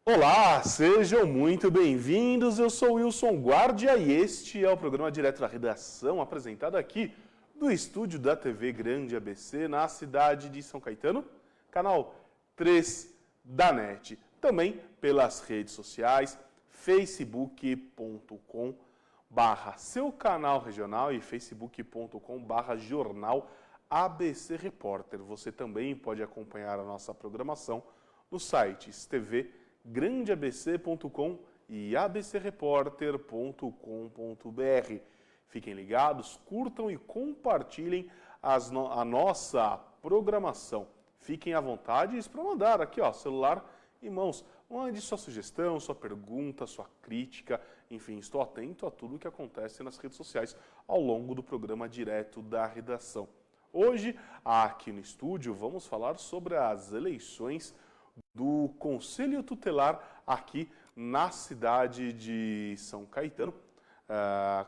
Olá, sejam muito bem-vindos. Eu sou Wilson Guardia e este é o programa Direto da Redação, apresentado aqui do estúdio da TV Grande ABC, na cidade de São Caetano, canal 3 da NET. Também pelas redes sociais, facebook.com/seu canal regional e facebook.com/jornal ABC Repórter. Você também pode acompanhar a nossa programação nos sites tvgrandeabc.com e abcreporter.com.br. Fiquem ligados, curtam e compartilhem a nossa programação. Fiquem à vontade para mandar aqui, celular em mãos. Mande sua sugestão, sua pergunta, sua crítica. Enfim, estou atento a tudo que acontece nas redes sociais ao longo do programa Direto da Redação. Hoje, aqui no estúdio, vamos falar sobre as eleições do Conselho Tutelar aqui na cidade de São Caetano.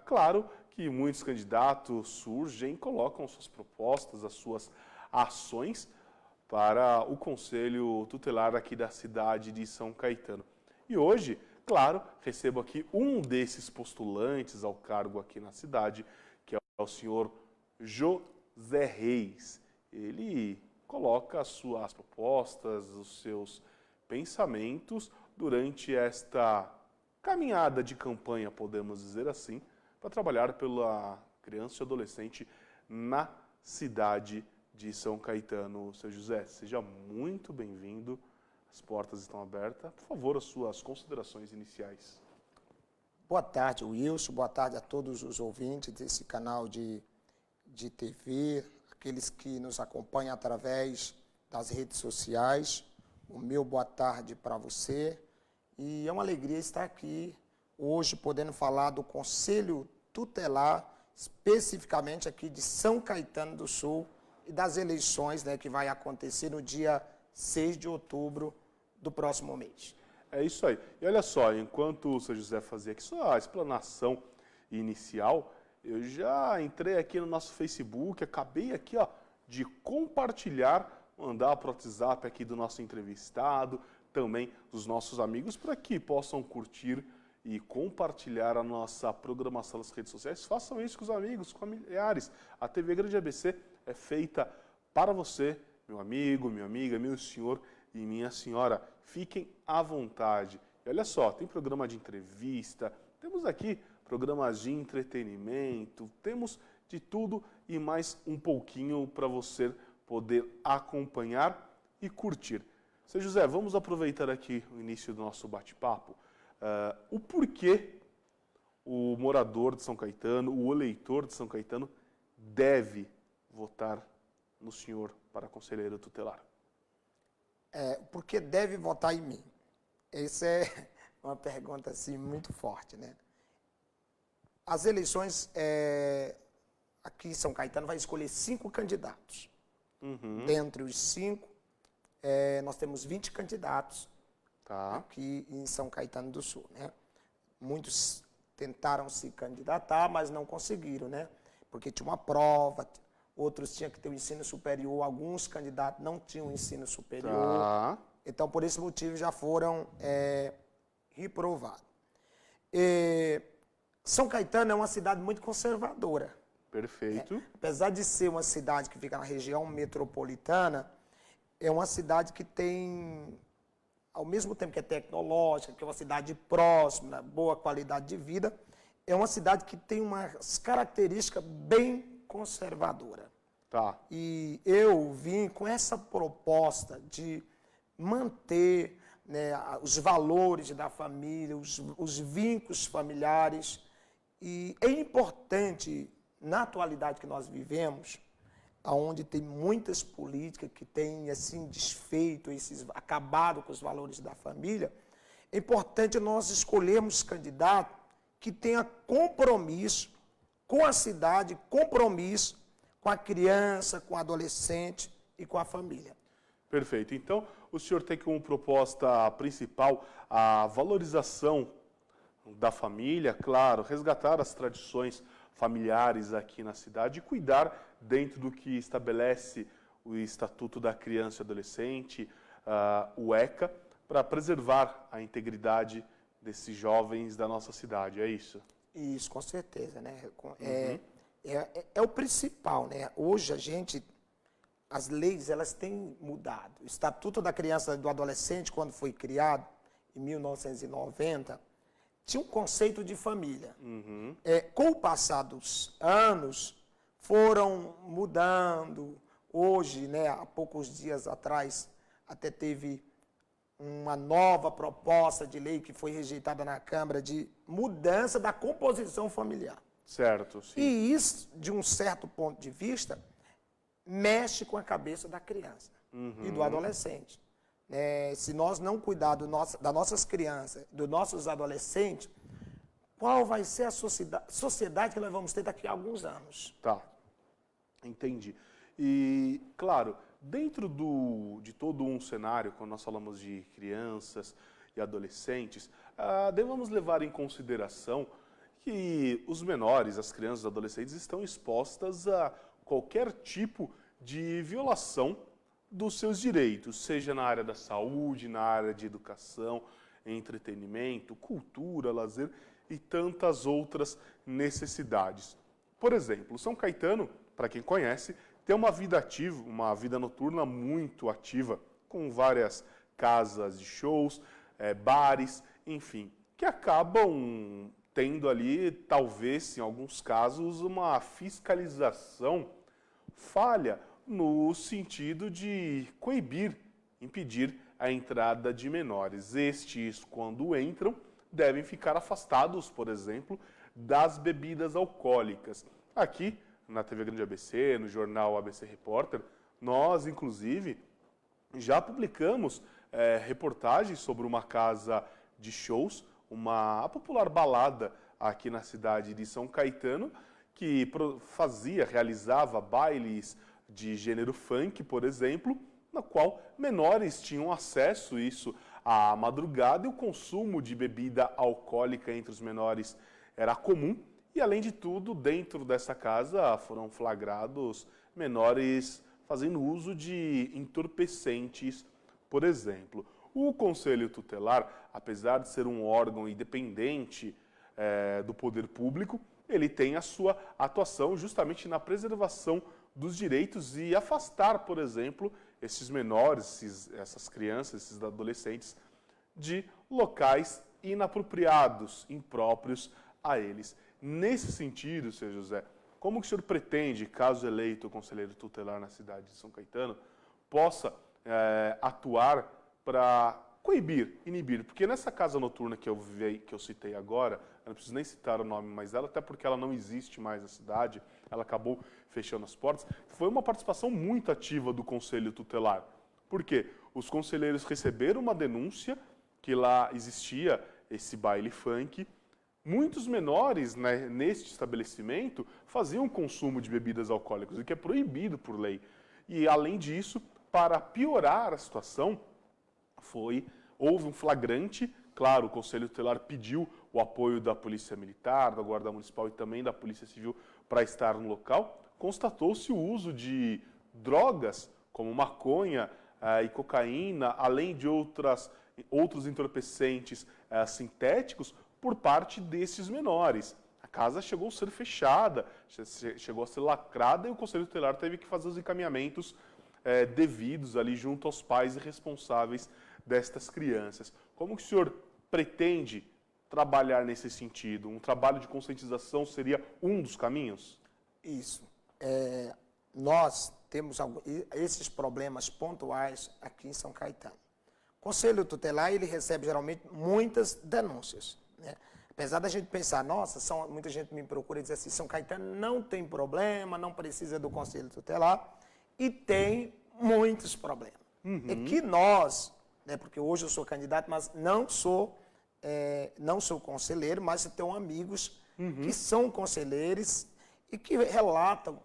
Claro que muitos candidatos surgem, colocam suas propostas, as suas ações para o Conselho Tutelar aqui da cidade de São Caetano. E hoje, claro, recebo aqui um desses postulantes ao cargo aqui na cidade, que é o senhor José Reis. Ele coloca as suas propostas, os seus pensamentos durante esta caminhada de campanha, podemos dizer assim, para trabalhar pela criança e adolescente na cidade de São Caetano. Seu José, seja muito bem-vindo. As portas estão abertas. Por favor, as suas considerações iniciais. Boa tarde, Wilson. Boa tarde a todos os ouvintes desse canal de TV, aqueles que nos acompanham através das redes sociais. O meu boa tarde para você. E é uma alegria estar aqui hoje podendo falar do Conselho Tutelar, especificamente aqui de São Caetano do Sul, e das eleições, que vai acontecer no dia 6 de outubro do próximo mês. É isso aí. E olha só, enquanto o seu José fazia aqui sua explanação inicial, eu já entrei aqui no nosso Facebook, acabei aqui de compartilhar, mandar para o WhatsApp aqui do nosso entrevistado, também dos nossos amigos, para que possam curtir e compartilhar a nossa programação nas redes sociais. Façam isso com os amigos, com familiares. A TV Grande ABC é feita para você, meu amigo, minha amiga, meu senhor e minha senhora. Fiquem à vontade. E olha só, tem programa de entrevista, temos aqui programas de entretenimento, temos de tudo e mais um pouquinho para você poder acompanhar e curtir. Seu José, vamos aproveitar aqui o início do nosso bate-papo. O porquê o morador de São Caetano, o eleitor de São Caetano, deve votar no senhor para conselheiro tutelar? Porque deve votar em mim? Essa é uma pergunta assim, muito forte, né? As eleições, aqui em São Caetano, vai escolher 5 candidatos. Dentre os 5, nós temos 20 candidatos aqui em São Caetano do Sul, né? Muitos tentaram se candidatar, mas não conseguiram, né? Porque tinha uma prova, outros tinham que ter o ensino superior, alguns candidatos não tinham ensino superior. Então, por esse motivo, já foram reprovados. São Caetano é uma cidade muito conservadora. Perfeito. Apesar de ser uma cidade que fica na região metropolitana, é uma cidade que tem, ao mesmo tempo que é tecnológica, que é uma cidade próxima, boa qualidade de vida, é uma cidade que tem umas características bem conservadoras. E eu vim com essa proposta de manter, os valores da família, os vínculos familiares. E é importante, na atualidade que nós vivemos, onde tem muitas políticas que têm assim, desfeito, acabado com os valores da família, é importante nós escolhermos candidato que tenha compromisso com a cidade, compromisso com a criança, com o adolescente e com a família. Perfeito. Então, o senhor tem como proposta principal a valorização da família, claro, resgatar as tradições familiares aqui na cidade e cuidar dentro do que estabelece o Estatuto da Criança e Adolescente, o ECA, para preservar a integridade desses jovens da nossa cidade, é isso? Isso, com certeza, né? É o principal, né? Hoje as leis, elas têm mudado. O Estatuto da Criança e do Adolescente, quando foi criado, em 1990, tinha um conceito de família. Com o passar dos anos, foram mudando. Hoje, né, há poucos dias atrás, até teve uma nova proposta de lei que foi rejeitada na Câmara de mudança da composição familiar. Certo, sim. E isso, de um certo ponto de vista, mexe com a cabeça da criança e do adolescente. Se nós não cuidarmos das nossas crianças, dos nossos adolescentes, qual vai ser a sociedade que nós vamos ter daqui a alguns anos? Tá, entendi. E, claro, dentro de todo um cenário, quando nós falamos de crianças e adolescentes, devemos levar em consideração que os menores, as crianças e adolescentes, estão expostas a qualquer tipo de violação dos seus direitos, seja na área da saúde, na área de educação, entretenimento, cultura, lazer e tantas outras necessidades. Por exemplo, São Caetano, para quem conhece, tem uma vida ativa, uma vida noturna muito ativa, com várias casas de shows, bares, enfim, que acabam tendo ali, talvez, em alguns casos, uma fiscalização falha no sentido de coibir, impedir a entrada de menores. Estes, quando entram, devem ficar afastados, por exemplo, das bebidas alcoólicas. Aqui, na TV Grande ABC, no jornal ABC Repórter, nós, inclusive, já publicamos reportagens sobre uma casa de shows, uma popular balada aqui na cidade de São Caetano, que realizava bailes de gênero funk, por exemplo, na qual menores tinham acesso isso à madrugada e o consumo de bebida alcoólica entre os menores era comum. E, além de tudo, dentro dessa casa foram flagrados menores fazendo uso de entorpecentes, por exemplo. O Conselho Tutelar, apesar de ser um órgão independente do poder público, ele tem a sua atuação justamente na preservação dos direitos e afastar, por exemplo, esses menores, essas crianças, esses adolescentes, de locais inapropriados, impróprios a eles. Nesse sentido, Sr. José, como que o senhor pretende, caso eleito conselheiro tutelar na cidade de São Caetano, possa atuar para coibir, inibir? Porque nessa casa noturna que eu citei agora, eu não preciso nem citar o nome mais dela, até porque ela não existe mais na cidade, ela acabou fechando as portas, foi uma participação muito ativa do Conselho Tutelar. Por quê? Os conselheiros receberam uma denúncia que lá existia esse baile funk. Muitos menores, né, neste estabelecimento faziam consumo de bebidas alcoólicas, o que é proibido por lei. E, além disso, para piorar a situação, houve um flagrante. Claro, o Conselho Tutelar pediu o apoio da Polícia Militar, da Guarda Municipal e também da Polícia Civil para estar no local. Constatou-se o uso de drogas, como maconha e cocaína, além de outros entorpecentes sintéticos, por parte desses menores. A casa chegou a ser fechada, chegou a ser lacrada e o Conselho Tutelar teve que fazer os encaminhamentos devidos ali junto aos pais e responsáveis destas crianças. Como que o senhor pretende trabalhar nesse sentido? Um trabalho de conscientização seria um dos caminhos? Isso. Nós temos esses problemas pontuais aqui em São Caetano. O Conselho Tutelar, ele recebe geralmente muitas denúncias, né? Apesar da gente pensar, nossa, muita gente me procura e diz assim, São Caetano não tem problema, não precisa do Conselho Tutelar, e tem muitos problemas. É que nós, né, porque hoje eu sou candidato, mas não sou conselheiro, mas eu tenho amigos que são conselheiros e que relatam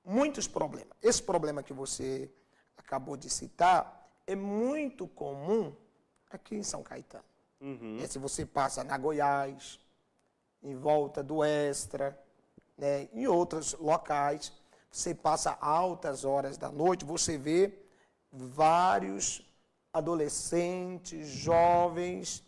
muitos problemas. Esse problema que você acabou de citar é muito comum aqui em São Caetano. Se você passa na Goiás, em volta do Extra, né? Em outros locais, você passa altas horas da noite, você vê vários adolescentes, jovens,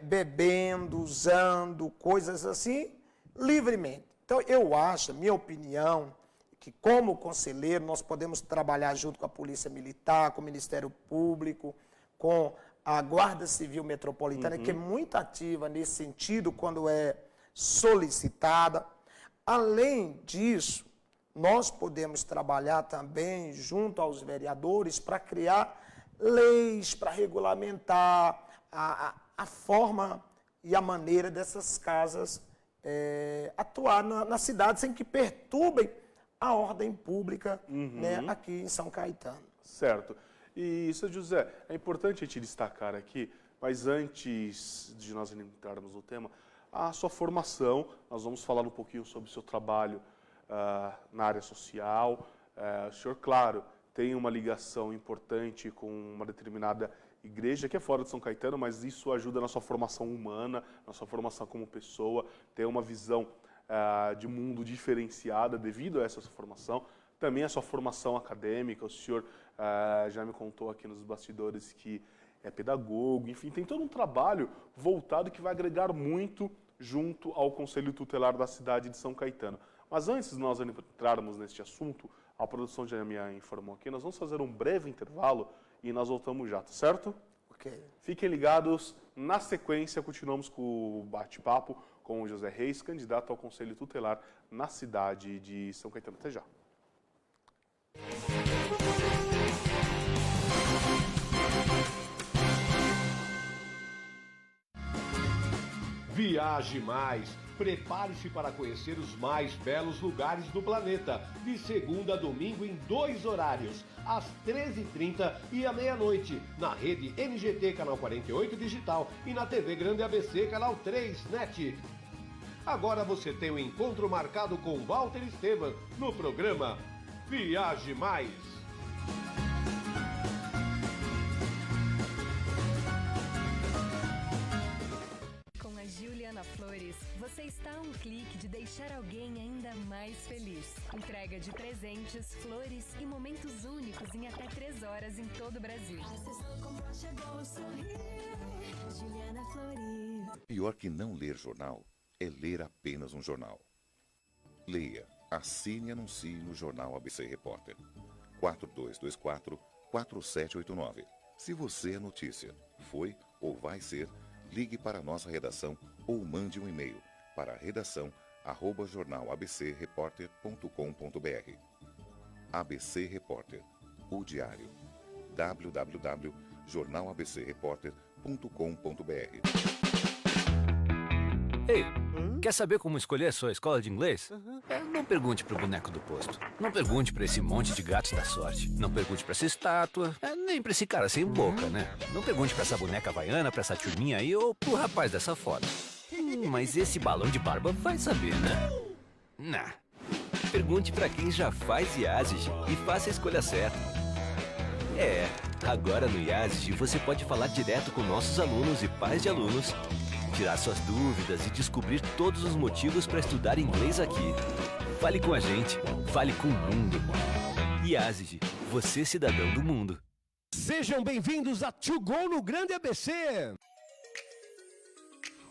bebendo, usando, coisas assim, livremente. Então, eu acho, minha opinião, que como conselheiro nós podemos trabalhar junto com a Polícia Militar, com o Ministério Público, com a Guarda Civil Metropolitana, que é muito ativa nesse sentido quando é solicitada. Além disso, nós podemos trabalhar também junto aos vereadores para criar leis, para regulamentar a forma e a maneira dessas casas atuar na cidade sem que perturbem a ordem pública, né, aqui em São Caetano. Certo. E, seu José, é importante a gente destacar aqui, mas antes de nós entrarmos no tema, a sua formação. Nós vamos falar um pouquinho sobre o seu trabalho na área social. O senhor, claro, tem uma ligação importante com uma determinada igreja que é fora de São Caetano, mas isso ajuda na sua formação humana, na sua formação como pessoa, ter uma visão de mundo diferenciada devido a essa sua formação. Também a sua formação acadêmica, o senhor já me contou aqui nos bastidores que é pedagogo, enfim, tem todo um trabalho voltado que vai agregar muito junto ao Conselho Tutelar da cidade de São Caetano. Mas antes de nós entrarmos neste assunto, a produção já me informou aqui, nós vamos fazer um breve intervalo e nós voltamos já, tá certo? Ok. Fiquem ligados, na sequência continuamos com o bate-papo com o José Reis, candidato ao Conselho Tutelar na cidade de São Caetano. Até já. Viaje mais! Prepare-se para conhecer os mais belos lugares do planeta, de segunda a domingo em 2 horários, às 13h30 e à meia-noite, na rede NGT Canal 48 Digital e na TV Grande ABC Canal 3 NET. Agora você tem um encontro marcado com Walter Esteban no programa Viaje Mais. Juliana Flores, você está a um clique de deixar alguém ainda mais feliz. Entrega de presentes, flores e momentos únicos em até 3 horas em todo o Brasil. Juliana Flores. Pior que não ler jornal é ler apenas um jornal. Leia, assine e anuncie no Jornal ABC Repórter. 4224-4789. Se você é notícia, foi ou vai ser, ligue para a nossa redação ou mande um e-mail para redação@jornalabcreporter.com.br. ABC Repórter, o diário. www.jornalabcreporter.com.br. Ei, quer saber como escolher a sua escola de inglês? Não pergunte pro boneco do posto. Não pergunte pra esse monte de gatos da sorte. Não pergunte pra essa estátua. Nem pra esse cara sem boca, né? Não pergunte pra essa boneca havaiana, pra essa turminha aí ou pro rapaz dessa foto. Mas esse balão de barba vai saber, né? Nah. Pergunte pra quem já faz IASIG e faça a escolha certa. Agora no IASIG você pode falar direto com nossos alunos e pais de alunos, tirar suas dúvidas e descobrir todos os motivos para estudar inglês aqui. Fale com a gente, fale com o mundo. IASIG, você cidadão do mundo. Sejam bem-vindos a To Go no Grande ABC.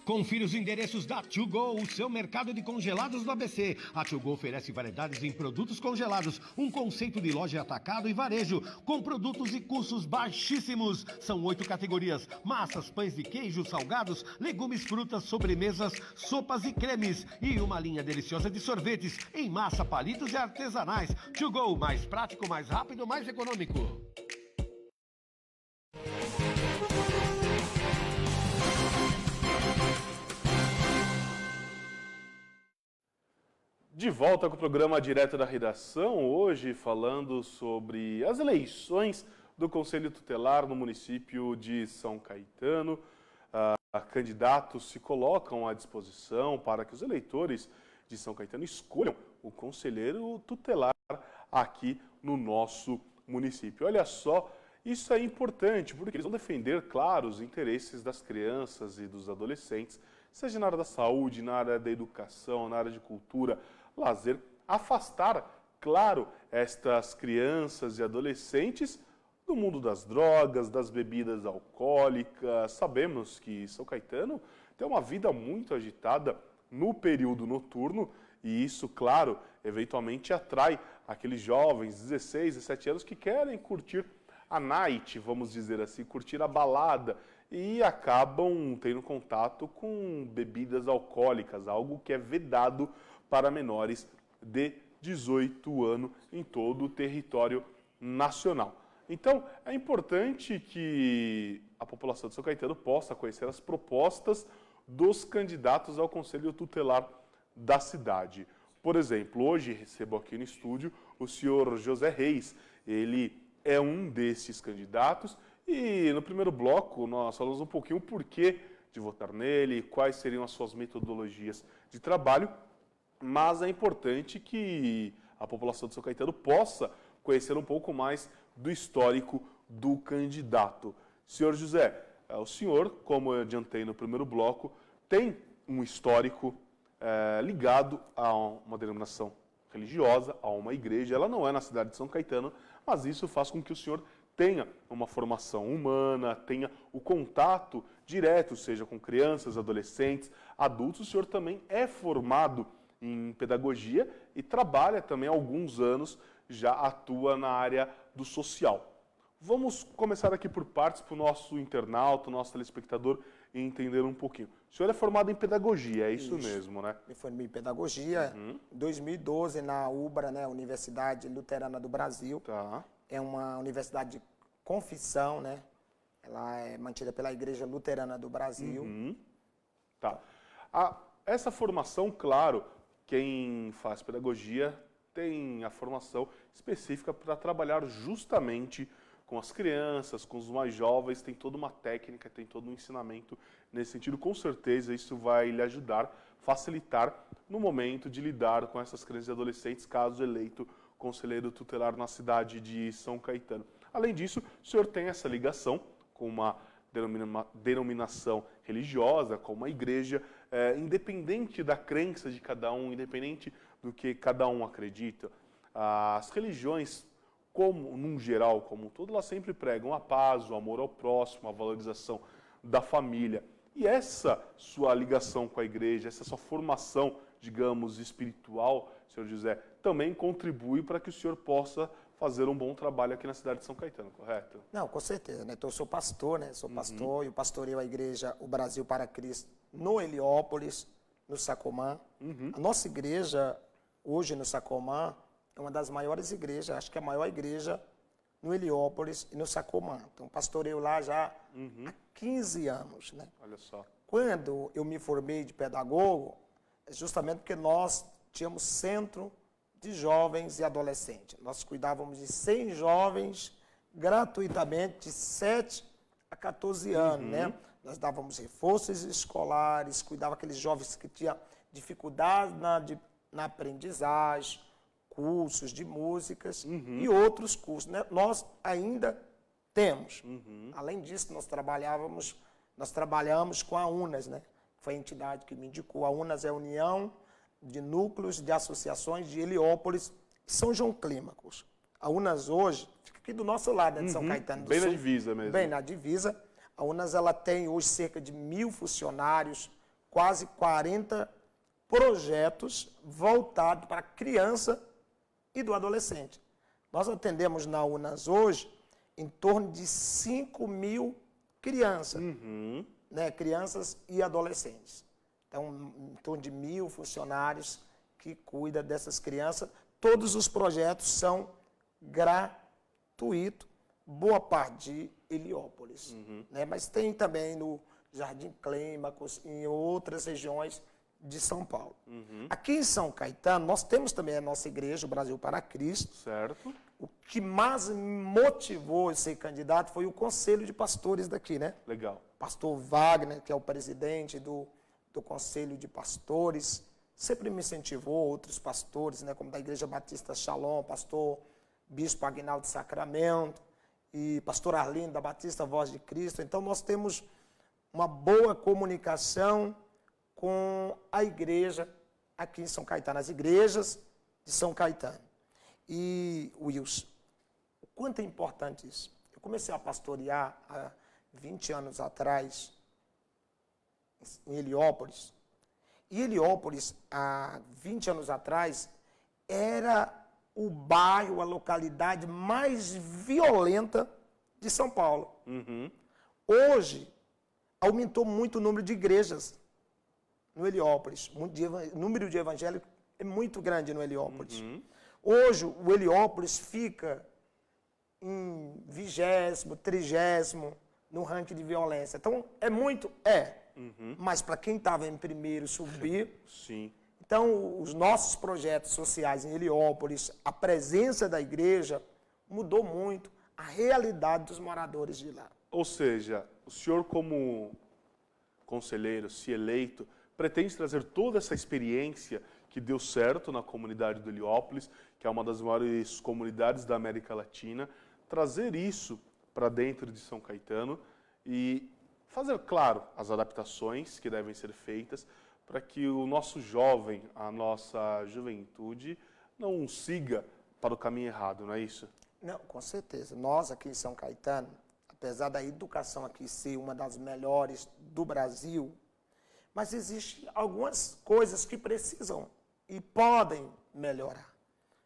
Confira os endereços da To Go, o seu mercado de congelados no ABC. A To Go oferece variedades em produtos congelados, um conceito de loja atacado e varejo, com produtos e custos baixíssimos. São 8 categorias: massas, pães de queijo, salgados, legumes, frutas, sobremesas, sopas e cremes. E uma linha deliciosa de sorvetes em massa, palitos e artesanais. To Go, mais prático, mais rápido, mais econômico. De volta com o programa Direto da Redação, hoje falando sobre as eleições do Conselho Tutelar no município de São Caetano. Candidatos se colocam à disposição para que os eleitores de São Caetano escolham o conselheiro tutelar aqui no nosso município. Olha só, isso é importante, porque eles vão defender, claro, os interesses das crianças e dos adolescentes, seja na área da saúde, na área da educação, na área de cultura, lazer, afastar, claro, estas crianças e adolescentes do mundo das drogas, das bebidas alcoólicas. Sabemos que São Caetano tem uma vida muito agitada no período noturno e isso, claro, eventualmente atrai aqueles jovens, 16, 17 anos, que querem curtir a night, vamos dizer assim, curtir a balada e acabam tendo contato com bebidas alcoólicas, algo que é vedado para menores de 18 anos em todo o território nacional. Então, é importante que a população de São Caetano possa conhecer as propostas dos candidatos ao Conselho Tutelar da cidade. Por exemplo, hoje recebo aqui no estúdio o senhor José Reis. Ele é um desses candidatos e no primeiro bloco nós falamos um pouquinho o porquê de votar nele, quais seriam as suas metodologias de trabalho, mas é importante que a população de São Caetano possa conhecer um pouco mais do histórico do candidato. Senhor José, o senhor, como eu adiantei no primeiro bloco, tem um histórico ligado a uma denominação religiosa, a uma igreja. Ela não é na cidade de São Caetano, mas isso faz com que o senhor tenha uma formação humana, tenha o contato direto, seja com crianças, adolescentes, adultos. O senhor também é formado em pedagogia e trabalha também há alguns anos, já atua na área do social. Vamos começar aqui por partes para o nosso internauta, o nosso telespectador entender um pouquinho. O senhor é formado em pedagogia, é isso mesmo, né? Me formei em pedagogia em 2012 na UBRA, né, Universidade Luterana do Brasil. Tá. É uma universidade de confissão, né? Ela é mantida pela Igreja Luterana do Brasil. Tá. Essa formação, claro, quem faz pedagogia tem a formação específica para trabalhar justamente com as crianças, com os mais jovens, tem toda uma técnica, tem todo um ensinamento nesse sentido. Com certeza isso vai lhe ajudar, facilitar no momento de lidar com essas crianças e adolescentes, caso eleito conselheiro tutelar na cidade de São Caetano. Além disso, o senhor tem essa ligação com uma denominação religiosa, com uma igreja, independente da crença de cada um, independente do que cada um acredita. As religiões, como num geral, como um todo, elas sempre pregam a paz, o amor ao próximo, a valorização da família. E essa sua ligação com a igreja, essa sua formação, digamos, espiritual, senhor José, também contribui para que o senhor possa fazer um bom trabalho aqui na cidade de São Caetano, correto? Não, com certeza, né? Então, eu sou pastor, né? Sou pastor e eu pastoreio a igreja O Brasil para Cristo no Heliópolis, no Sacomã. A nossa igreja, hoje no Sacomã, é uma das maiores igrejas, acho que é a maior igreja no Heliópolis e no Sacomã. Então, pastoreio lá já há 15 anos, né? Olha só. Quando eu me formei de pedagogo, é justamente porque nós tínhamos centro de jovens e adolescentes. Nós cuidávamos de 100 jovens gratuitamente de 7 a 14 anos, né? Nós dávamos reforços escolares, cuidava aqueles jovens que tinham dificuldade na aprendizagem, cursos de músicas e outros cursos, né? Nós ainda temos. Além disso, nós trabalhamos com a UNAS, né? Foi a entidade que me indicou. A UNAS é a União de Núcleos de Associações de Heliópolis e São João Clímacos. A UNAS hoje fica aqui do nosso lado, né, de São Caetano do Bem Sul. na divisa mesmo. Bem na divisa. A UNAS ela tem hoje cerca de 1.000 funcionários, quase 40 projetos voltados para a criança e do adolescente. Nós atendemos na UNAS hoje em torno de 5.000 crianças, né, crianças e adolescentes. Então, em torno de 1.000 funcionários que cuidam dessas crianças. Todos os projetos são gratuitos, boa parte de Heliópolis. Né? Mas tem também no Jardim Clímacos, em outras regiões de São Paulo. Aqui em São Caetano, nós temos também a nossa igreja, o Brasil para Cristo. Certo. O que mais me motivou a ser candidato foi o conselho de pastores daqui, né? Legal. Pastor Wagner, que é o presidente do Conselho de Pastores, sempre me incentivou, outros pastores, né, como da Igreja Batista Shalom, pastor Bispo Aguinaldo Sacramento e pastor Arlindo da Batista Voz de Cristo. Então, nós temos uma boa comunicação com a igreja aqui em São Caetano, as igrejas de São Caetano. E, Wilson, o quanto é importante isso? Eu comecei a pastorear há 20 anos atrás, em Heliópolis. E Heliópolis, há 20 anos atrás, era o bairro, a localidade mais violenta de São Paulo. Hoje, aumentou muito o número de igrejas no Heliópolis. O número de evangélicos é muito grande no Heliópolis. Hoje, o Heliópolis fica em 20º, 30º no ranking de violência. Então, é muito? Mas para quem estava em primeiro subir... Sim. Então, os nossos projetos sociais em Heliópolis, a presença da igreja mudou muito a realidade dos moradores de lá. Ou seja, o senhor como conselheiro, se eleito, pretende trazer toda essa experiência que deu certo na comunidade do Heliópolis, que é uma das maiores comunidades da América Latina, trazer isso para dentro de São Caetano e fazer, claro, as adaptações que devem ser feitas para que o nosso jovem, a nossa juventude, não siga para o caminho errado, não é isso? Não, com certeza. Nós aqui em São Caetano, apesar da educação aqui ser uma das melhores do Brasil, mas existem algumas coisas que precisam e podem melhorar.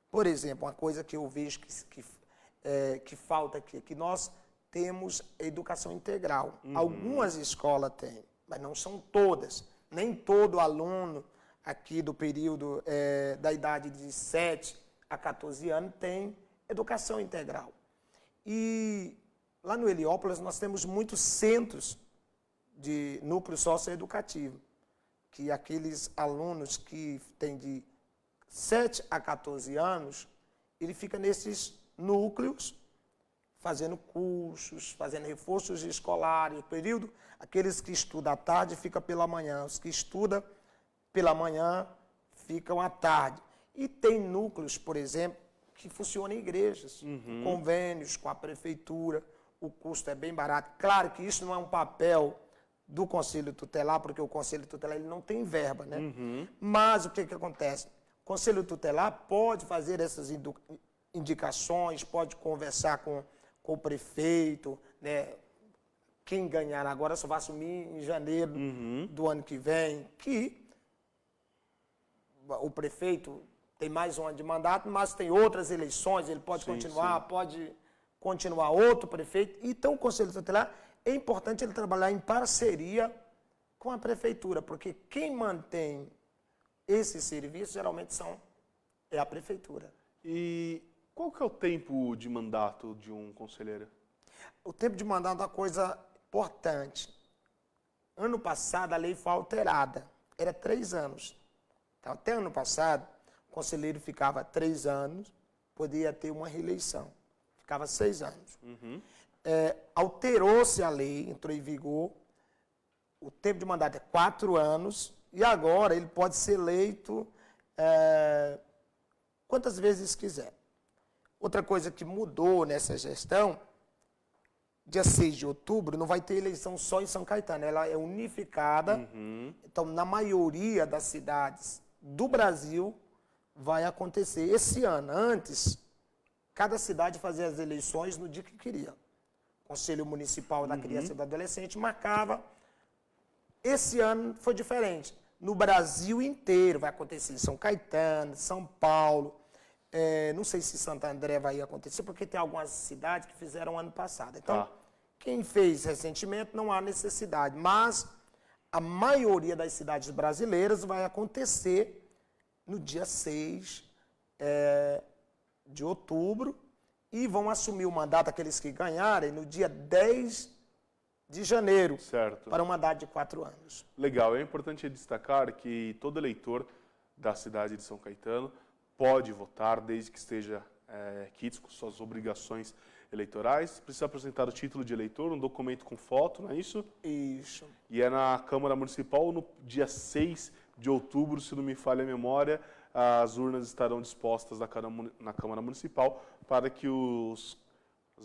Por exemplo, uma coisa que eu vejo que falta aqui, é que nós temos educação integral. Algumas escolas têm, mas não são todas. Nem todo aluno aqui do período da idade de 7 a 14 anos tem educação integral. E lá no Heliópolis nós temos muitos centros de núcleo socioeducativo, que aqueles alunos que têm de 7 a 14 anos, ele fica nesses núcleos fazendo cursos, fazendo reforços escolares. O período, aqueles que estudam à tarde ficam pela manhã, os que estudam pela manhã ficam à tarde. E tem núcleos, por exemplo, que funcionam em igrejas, convênios com a prefeitura, o custo é bem barato. Claro que isso não é um papel do Conselho Tutelar, porque o Conselho Tutelar ele não tem verba, né? Mas o que acontece? O Conselho Tutelar pode fazer essas indicações, pode conversar com o prefeito, né? Quem ganhar agora só vai assumir em janeiro do ano que vem, que o prefeito tem mais um ano de mandato, mas tem outras eleições, ele pode continuar outro prefeito. Então, o Conselho Tutelar, é importante ele trabalhar em parceria com a prefeitura, porque quem mantém esse serviço geralmente é a prefeitura. E qual que é o tempo de mandato de um conselheiro? O tempo de mandato é uma coisa importante. Ano passado a lei foi alterada, era 3 anos. Então, até ano passado, o conselheiro ficava 3 anos, podia ter uma reeleição. Ficava 6 anos. Alterou-se a lei, entrou em vigor, o tempo de mandato é 4 anos, e agora ele pode ser eleito quantas vezes quiser. Outra coisa que mudou nessa gestão, dia 6 de outubro, não vai ter eleição só em São Caetano, ela é unificada. Então, na maioria das cidades do Brasil, vai acontecer esse ano. Antes, cada cidade fazia as eleições no dia que queria. O Conselho Municipal da Criança e do Adolescente marcava. Esse ano foi diferente. No Brasil inteiro vai acontecer em São Caetano, São Paulo. Não sei se Santo André vai acontecer, porque tem algumas cidades que fizeram ano passado. Então, quem fez recentemente não há necessidade. Mas a maioria das cidades brasileiras vai acontecer no dia 6 de outubro e vão assumir o mandato, aqueles que ganharem, no dia 10 de janeiro, Certo. para um mandato de 4 anos. Legal, é importante destacar que todo eleitor da cidade de São Caetano pode votar, desde que esteja quites com suas obrigações eleitorais. Precisa apresentar o título de eleitor, um documento com foto, não é isso? Isso. E é na Câmara Municipal no dia 6 de outubro, se não me falha a memória, as urnas estarão dispostas na Câmara Municipal para que os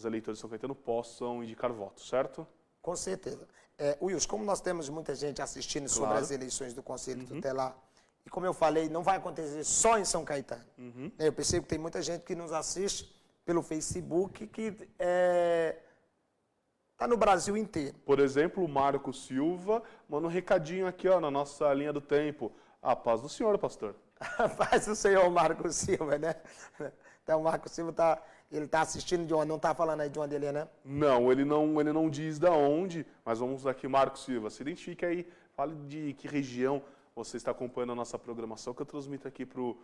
eleitores de São Caetano possam indicar votos, certo? Com certeza. Wilson, como nós temos muita gente assistindo sobre as eleições do Conselho Tutelar, e E como eu falei, não vai acontecer só em São Caetano. Eu percebo que tem muita gente que nos assiste pelo Facebook que está no Brasil inteiro. Por exemplo, o Marco Silva manda um recadinho aqui, ó, na nossa linha do tempo. A paz do senhor, pastor. Faz o senhor Marco Silva, né? Então o Marco Silva ele tá assistindo de onde? Não está falando aí de onde ele é, né? Não, ele não diz da onde, mas vamos aqui, Marco Silva, se identifique aí, fale de que região você está acompanhando a nossa programação, que eu transmito aqui para o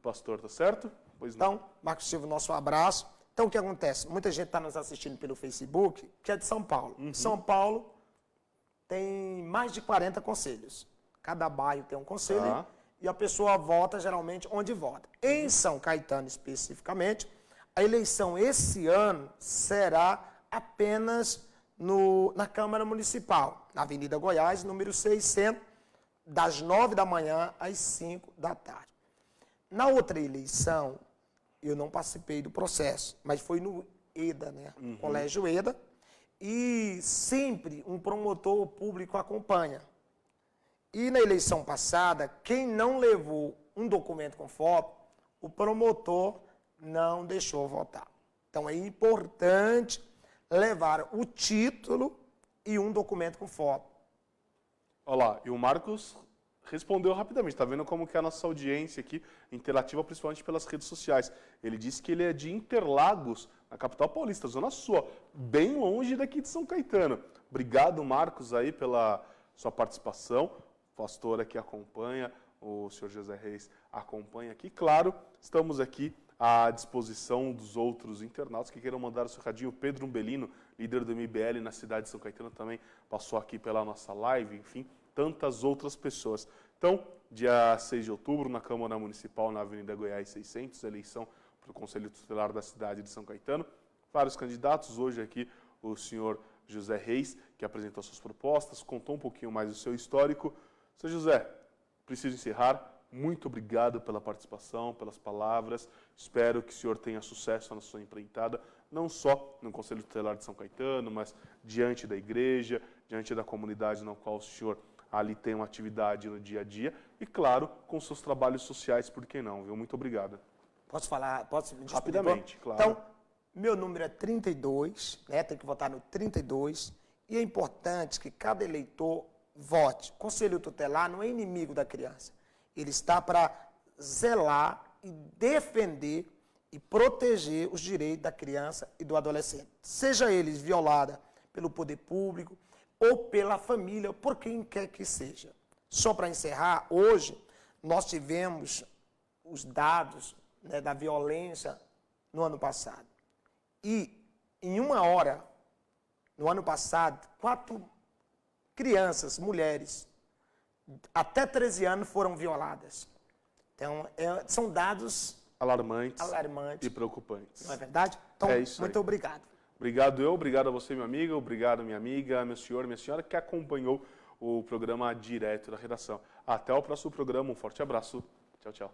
pastor, tá certo? Pois não. Então, Marco Silva, nosso abraço. Então, o que acontece? Muita gente está nos assistindo pelo Facebook, que é de São Paulo. São Paulo tem mais de 40 conselhos. Cada bairro tem um conselho. Tá. E a pessoa vota, geralmente, onde vota. Em São Caetano, especificamente, a eleição esse ano será apenas na Câmara Municipal, na Avenida Goiás, número 600, das 9 da manhã às 5 da tarde. Na outra eleição, eu não participei do processo, mas foi no EDA, né? Colégio EDA, e sempre um promotor público acompanha. E na eleição passada, quem não levou um documento com foto, o promotor não deixou votar. Então é importante levar o título e um documento com foto. Olha lá, e o Marcos respondeu rapidamente, tá vendo como que é a nossa audiência aqui, interativa principalmente pelas redes sociais. Ele disse que ele é de Interlagos, na capital paulista, zona sul, bem longe daqui de São Caetano. Obrigado, Marcos, aí pela sua participação. O pastor aqui acompanha, o senhor José Reis acompanha aqui. Claro, estamos aqui à disposição dos outros internautas que queiram mandar o seu recadinho. O Pedro Umbelino, líder do MBL na cidade de São Caetano, também passou aqui pela nossa live, enfim, tantas outras pessoas. Então, dia 6 de outubro, na Câmara Municipal, na Avenida Goiás 600, eleição para o Conselho Tutelar da cidade de São Caetano. Vários candidatos, hoje aqui o senhor José Reis, que apresentou suas propostas, contou um pouquinho mais do seu histórico. Seu José, preciso encerrar. Muito obrigado pela participação, pelas palavras. Espero que o senhor tenha sucesso na sua empreitada, não só no Conselho Tutelar de São Caetano, mas diante da igreja, diante da comunidade na qual o senhor ali tem uma atividade no dia a dia e, claro, com seus trabalhos sociais, por que não, viu? Muito obrigado. Posso falar? Posso me despedir? Rapidamente, claro. Então, meu número é 32, né? Tem que votar no 32. E é importante que cada eleitor vote. O Conselho Tutelar não é inimigo da criança. Ele está para zelar e defender e proteger os direitos da criança e do adolescente. Seja eles violada pelo poder público ou pela família, por quem quer que seja. Só para encerrar, hoje nós tivemos os dados, né, da violência no ano passado. E em uma hora, no ano passado, 4 crianças, mulheres, até 13 anos foram violadas. Então, são dados Alarmantes alarmantes. e preocupantes. Não é verdade? Então, É isso aí. muito obrigado. Obrigado a você, meu amigo, obrigado, minha amiga, meu senhor, minha senhora, que acompanhou o programa direto da redação. Até o próximo programa, um forte abraço. Tchau, tchau.